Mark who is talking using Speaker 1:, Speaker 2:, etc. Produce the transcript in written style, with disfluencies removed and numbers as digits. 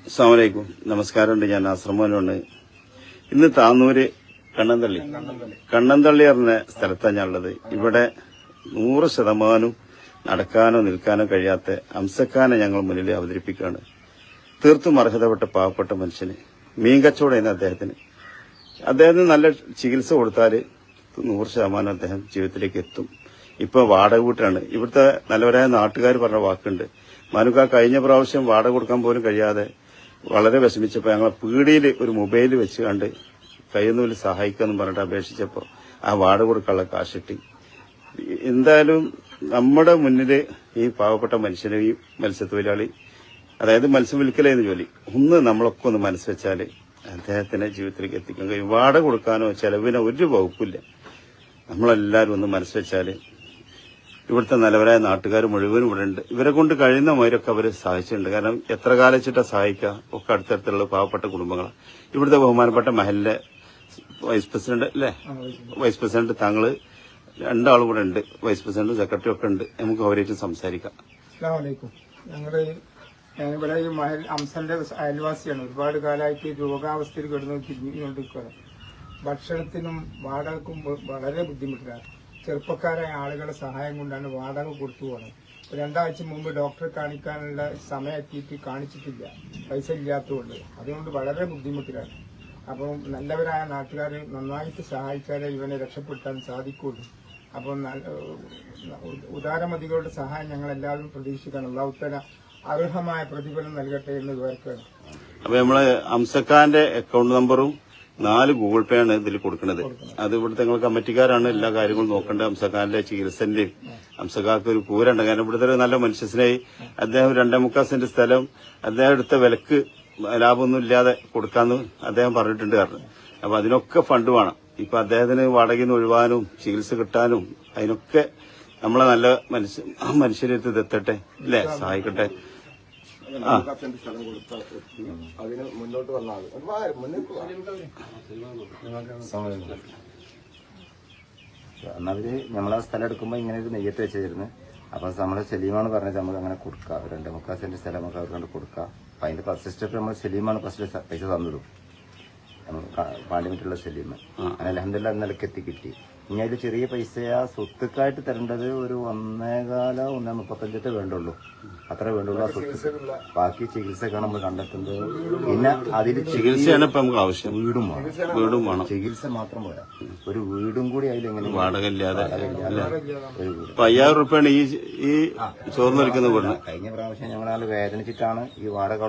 Speaker 1: അസ്സലാമു അലൈക്കും. നമസ്കാരമുണ്ട്. ഞാൻ ആശ്രമോനുണ്ട്. ഇന്ന് താന്നൂര് കണ്ണന്തള്ളി പറഞ്ഞ സ്ഥലത്താണ് ഞാനുള്ളത്. ഇവിടെ 100% നടക്കാനോ നിൽക്കാനോ കഴിയാത്ത അംസക്കാനെ ഞങ്ങൾ മുന്നിൽ അവതരിപ്പിക്കുകയാണ്. തീർത്തും അർഹതപ്പെട്ട പാവപ്പെട്ട മനുഷ്യന് മീൻ കച്ചവടം അദ്ദേഹത്തിന് നല്ല ചികിത്സ കൊടുത്താൽ 100% അദ്ദേഹം ജീവിതത്തിലേക്ക് എത്തും. ഇപ്പൊ വാടക വീട്ടാണ്. ഇവിടുത്തെ നല്ലവരായ നാട്ടുകാർ പറഞ്ഞ വാക്കുണ്ട്, മനുക്ക കഴിഞ്ഞ പ്രാവശ്യം വാടക കൊടുക്കാൻ പോലും കഴിയാതെ വളരെ വിഷമിച്ചപ്പോൾ ഞങ്ങളെ പീടിയിൽ ഒരു മൊബൈൽ വെച്ച് കണ്ട് കയ്യൊന്നുമില്ല സഹായിക്കാമെന്ന് പറഞ്ഞിട്ട് അപേക്ഷിച്ചപ്പോൾ ആ വാടക കൊടുക്കാനുള്ള കാശിട്ടി. എന്തായാലും നമ്മുടെ മുന്നിൽ ഈ പാവപ്പെട്ട മനുഷ്യനെ, ഈ മത്സ്യത്തൊഴിലാളി, അതായത് മത്സ്യം വിൽക്കലായിരുന്നു ജോലി, നമ്മളൊക്കെ ഒന്ന് മനസ്സ് വെച്ചാൽ അദ്ദേഹത്തിന്റെ ജീവിതത്തിലേക്ക് എത്തിക്കാൻ കഴിയും. വാടക കൊടുക്കാനോ ചെലവിനോ ഒരു വകുപ്പില്ല. നമ്മളെല്ലാവരും ഒന്ന് മനസ്സ് വെച്ചാൽ ഇവിടുത്തെ നല്ലവരായ നാട്ടുകാർ മുഴുവനും ഇവിടെ ഉണ്ട്. ഇവരെ കൊണ്ട് കഴിയുന്ന മാതിരൊക്കെ അവർ സഹായിച്ചിട്ടുണ്ട്. കാരണം എത്ര കാലം വെച്ചിട്ടാ സഹായിക്കുക? ഒക്കെ അടുത്തടുത്തുള്ള പാവപ്പെട്ട കുടുംബങ്ങളാണ്. ഇവിടുത്തെ ബഹുമാനപ്പെട്ട മഹലിലെ വൈസ് പ്രസിഡന്റ് അല്ലേ, വൈസ് പ്രസിഡന്റ് താങ്കള് രണ്ടാളും കൂടെ ഉണ്ട്, വൈസ് പ്രസിഡന്റും സെക്രട്ടറി ഒക്കെ ഉണ്ട്. നമുക്ക് അവരായിട്ട് സംസാരിക്കാം.
Speaker 2: ഞാനിവിടെ ഈ മഹൽ അംസന്റെ അയൽവാസിയാണ്. ഒരുപാട് കാലമായിട്ട് രോഗാവസ്ഥയിൽ കിടന്ന് തിരിഞ്ഞുകൊണ്ടിരിക്കുകയാണ്. ഭക്ഷണത്തിനും വാടകക്കും വളരെ ബുദ്ധിമുട്ടിലാണ്. ചെറുപ്പക്കാരായ ആളുകളുടെ സഹായം കൊണ്ടാണ് വാടക കൊടുത്തു പോകുന്നത്. 2 ആഴ്ച മുമ്പ് ഡോക്ടറെ കാണിക്കാനുള്ള സമയം എത്തിയിട്ട് കാണിച്ചിട്ടില്ല, പൈസ ഇല്ലാത്തതുകൊണ്ട്. അതുകൊണ്ട് വളരെ ബുദ്ധിമുട്ടിലാണ്. അപ്പം നല്ലവരായ നാട്ടുകാർ നന്നായിട്ട് സഹായിച്ചാലേ ഇവനെ രക്ഷപ്പെടുത്താൻ സാധിക്കുള്ളൂ. അപ്പം ഉദാരമതികളുടെ സഹായം ഞങ്ങൾ എല്ലാവരും പ്രതീക്ഷിക്കണം. അല്ലാഹുത്തആല അർഹമായ പ്രതിഫലം നൽകട്ടെ എന്ന് വിചാരിക്കുകയാണ്.
Speaker 1: അപ്പൊ നമ്മള് അംസക്കാന്റെ അക്കൗണ്ട് നമ്പറും 4 ഗൂഗിൾ പേ ആണ് ഇതിൽ കൊടുക്കുന്നത്. അത് ഇവിടുത്തെ കമ്മിറ്റിക്കാരാണ് എല്ലാ കാര്യങ്ങളും നോക്കേണ്ടത്. അംസക്കാരന്റെ ചികിത്സന്റെയും അംസക്കാർക്ക് ഒരു കൂരുണ്ട്. കാരണം ഇവിടുത്തെ ഒരു നല്ല മനുഷ്യനായി അദ്ദേഹം 2.25 സെന്റ് സ്ഥലം അദ്ദേഹം എടുത്ത വിലക്ക് ലാഭമൊന്നും ഇല്ലാതെ കൊടുക്കാന്ന് അദ്ദേഹം പറഞ്ഞിട്ടുണ്ട്. കാരണം അപ്പൊ അതിനൊക്കെ ഫണ്ട് വേണം. ഇപ്പൊ അദ്ദേഹത്തിന് വാടകയിൽ നിന്ന് ഒഴിവാനും ചികിത്സ കിട്ടാനും അതിനൊക്കെ നമ്മളെ നല്ല മനുഷ്യരെടുത്ത് എത്തട്ടെ, അല്ലേ, സഹായിക്കട്ടെ.
Speaker 3: അതിന് മുന്നോട്ട് വന്നാൽ
Speaker 4: അന്നവര് നമ്മളെ സ്ഥലം എടുക്കുമ്പോ ഇങ്ങനെ ഒരു നെയ്യത്ത് വെച്ചിരുന്നു. അപ്പൊ നമ്മളെ സലീമാണ് പറഞ്ഞത് നമുക്ക് അങ്ങനെ കൊടുക്കാം, 2.25 സെന്റ് സ്ഥലം നമുക്ക് അവർക്ക് കൊടുക്കാം. അപ്പൊ അതിന്റെ ഫസ്റ്റ് സ്റ്റെപ്പ് നമ്മൾ സലീമാണ് ഫസ്റ്റ് പൈസ തന്നിടും, പാർലമെന്റിലുള്ള സലീം. അങ്ങനെ അൽഹംദുലില്ലാഹ് നിലക്ക് എത്തി കിട്ടി. ഇനി അതിൽ ചെറിയ പൈസയാ സ്വത്തുക്കായിട്ട് തരേണ്ടത് ഒരു 1.35 വേണ്ടുള്ളൂ, അത്രേ വേണ്ടുള്ളൂ ആ സ്വത്ത്. ബാക്കി ചികിത്സക്കാണ് നമ്മൾ കണ്ടെത്തുന്നത്. പിന്നെ അതിൽ
Speaker 1: ചികിത്സയാണ് ഇപ്പൊ നമുക്ക് ആവശ്യം.
Speaker 4: വീടും വേണം, ചികിത്സ മാത്രം പോരാ, ഒരു വീടും കൂടി അതിലെങ്ങനെ
Speaker 1: വാടക ഇല്ലാതെ
Speaker 4: ഒരു വീട്.
Speaker 1: 5000 റുപ്യാണ് ഈ ചോർന്നൊലിക്കുന്ന വീടിന്.
Speaker 4: കഴിഞ്ഞ പ്രാവശ്യം ഞങ്ങളാൾ വേദനിച്ചിട്ടാണ് ഈ വാടക